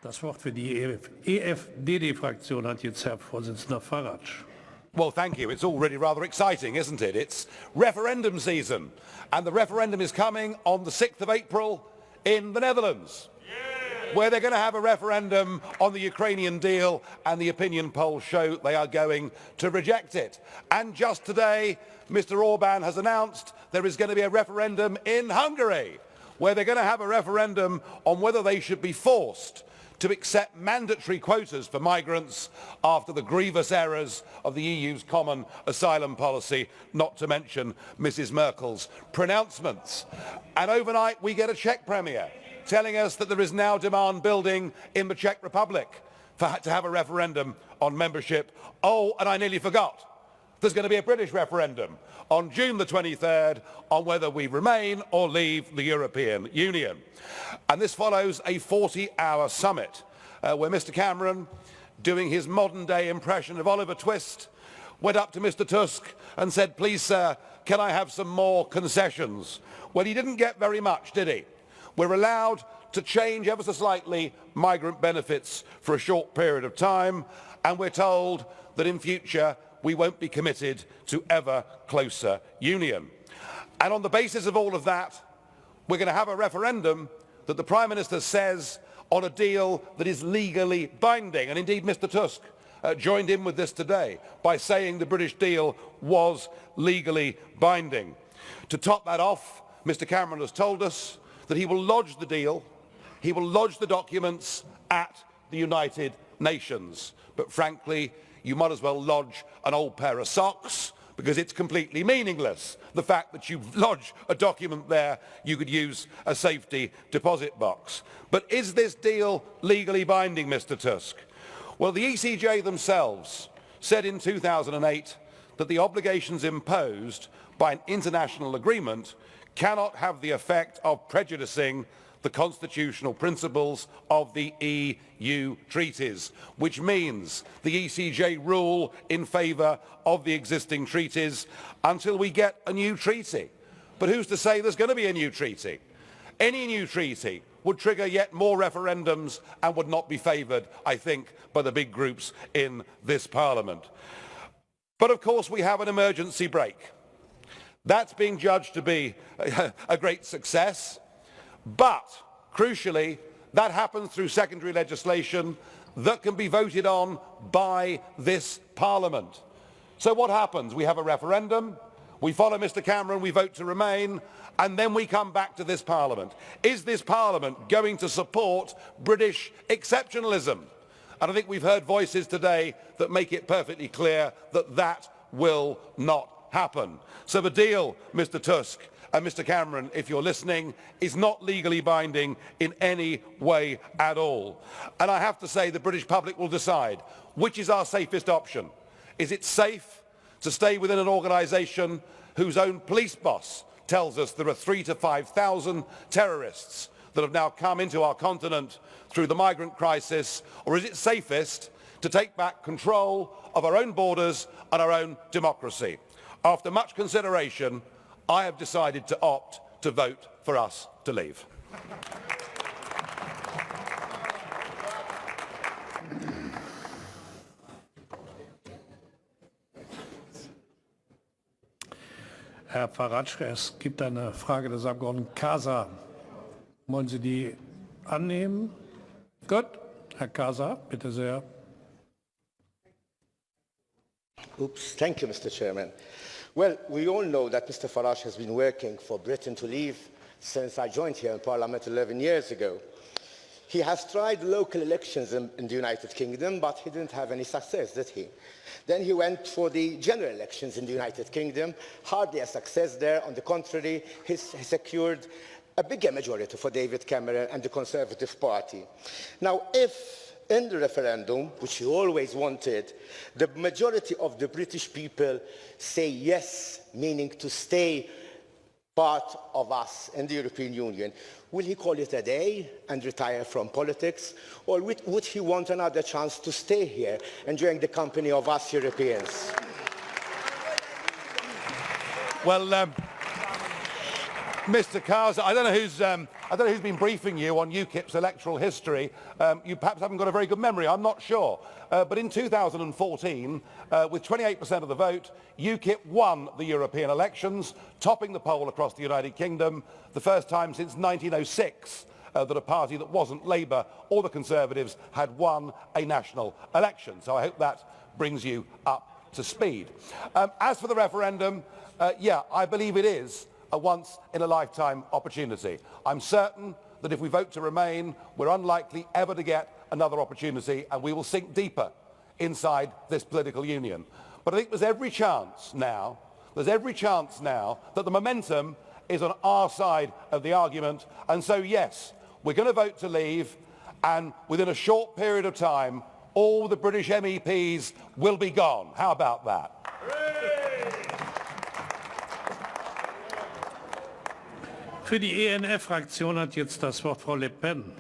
Das Wort für die EFDD-Fraktion hat jetzt Herr Vorsitzender Farage. Well, thank you. It's already rather exciting, isn't it? It's referendum season, and the referendum is coming on the 6th of April in the Netherlands, where they're going to have a referendum on the Ukrainian deal, and the opinion polls show they are going to reject it. And just today, Mr. Orban has announced there is going to be a referendum in Hungary, where they're going to have a referendum on whether they should be forced to accept mandatory quotas for migrants after the grievous errors of the EU's common asylum policy, not to mention Mrs. Merkel's pronouncements. And overnight we get a Czech premier telling us that there is now demand building in the Czech Republic to have a referendum on membership. Oh, and I nearly forgot. There's going to be a British referendum on June the 23rd on whether we remain or leave the European Union. And this follows a 40-hour summit where Mr. Cameron, doing his modern-day impression of Oliver Twist, went up to Mr. Tusk and said, "Please, sir, can I have some more concessions?" Well, he didn't get very much, did he? We're allowed to change ever so slightly migrant benefits for a short period of time, and we're told that in future we won't be committed to ever closer union. And on the basis of all of that, we're going to have a referendum that the Prime Minister says on a deal that is legally binding. And indeed, Mr. Tusk joined in with this today by saying the British deal was legally binding. To top that off, Mr. Cameron has told us that he will lodge the deal, he will lodge the documents at the United Nations. But frankly, you might as well lodge an old pair of socks, because it's completely meaningless. The fact that you lodge a document there, you could use a safety deposit box. But is this deal legally binding, Mr. Tusk? Well, the ECJ themselves said in 2008 that the obligations imposed by an international agreement cannot have the effect of prejudicing the constitutional principles of the EU treaties, which means the ECJ rule in favour of the existing treaties until we get a new treaty. But who's to say there's going to be a new treaty? Any new treaty would trigger yet more referendums and would not be favoured, I think, by the big groups in this Parliament. But of course we have an emergency brake. That's being judged to be a great success. But, crucially, that happens through secondary legislation that can be voted on by this Parliament. So what happens? We have a referendum, we follow Mr. Cameron, we vote to remain, and then we come back to this Parliament. Is this Parliament going to support British exceptionalism? And I think we've heard voices today that make it perfectly clear that that will not happen. So the deal, Mr. Tusk, and Mr. Cameron, if you're listening, is not legally binding in any way at all. And I have to say the British public will decide which is our safest option. Is it safe to stay within an organisation whose own police boss tells us there are 3,000 to 5,000 terrorists that have now come into our continent through the migrant crisis? Or is it safest to take back control of our own borders and our own democracy? After much consideration, I have decided to opt to vote for us to leave. Herr Farage, es gibt eine Frage des Abgeordneten Casa. Wollen Sie die annehmen? Gut. Herr Casa, bitte sehr. Thank you, Mr. Chairman. Well, we all know that Mr. Farage has been working for Britain to leave since I joined here in Parliament 11 years ago. He has tried local elections in the United Kingdom, but he didn't have any success, did he? Then he went for the general elections in the United Kingdom, hardly a success there. On the contrary, he secured a bigger majority for David Cameron and the Conservative Party. Now, if in the referendum, which he always wanted, the majority of the British people say yes, meaning to stay part of us in the European Union, will he call it a day and retire from politics? Or would he want another chance to stay here, enjoying the company of us Europeans? Well, Mr. Casa, I don't know who's been briefing you on UKIP's electoral history. You perhaps haven't got a very good memory, I'm not sure. But in 2014, with 28% of the vote, UKIP won the European elections, topping the poll across the United Kingdom, the first time since 1906 that a party that wasn't Labour or the Conservatives had won a national election. So I hope that brings you up to speed. As for the referendum, yeah, I believe it is a once-in-a-lifetime opportunity. I'm certain that if we vote to remain, we're unlikely ever to get another opportunity, and we will sink deeper inside this political union. But I think there's every chance now that the momentum is on our side of the argument, and so yes, we're going to vote to leave, and within a short period of time, all the British MEPs will be gone. How about that? Für die ENF-Fraktion hat jetzt das Wort Frau Le Pen.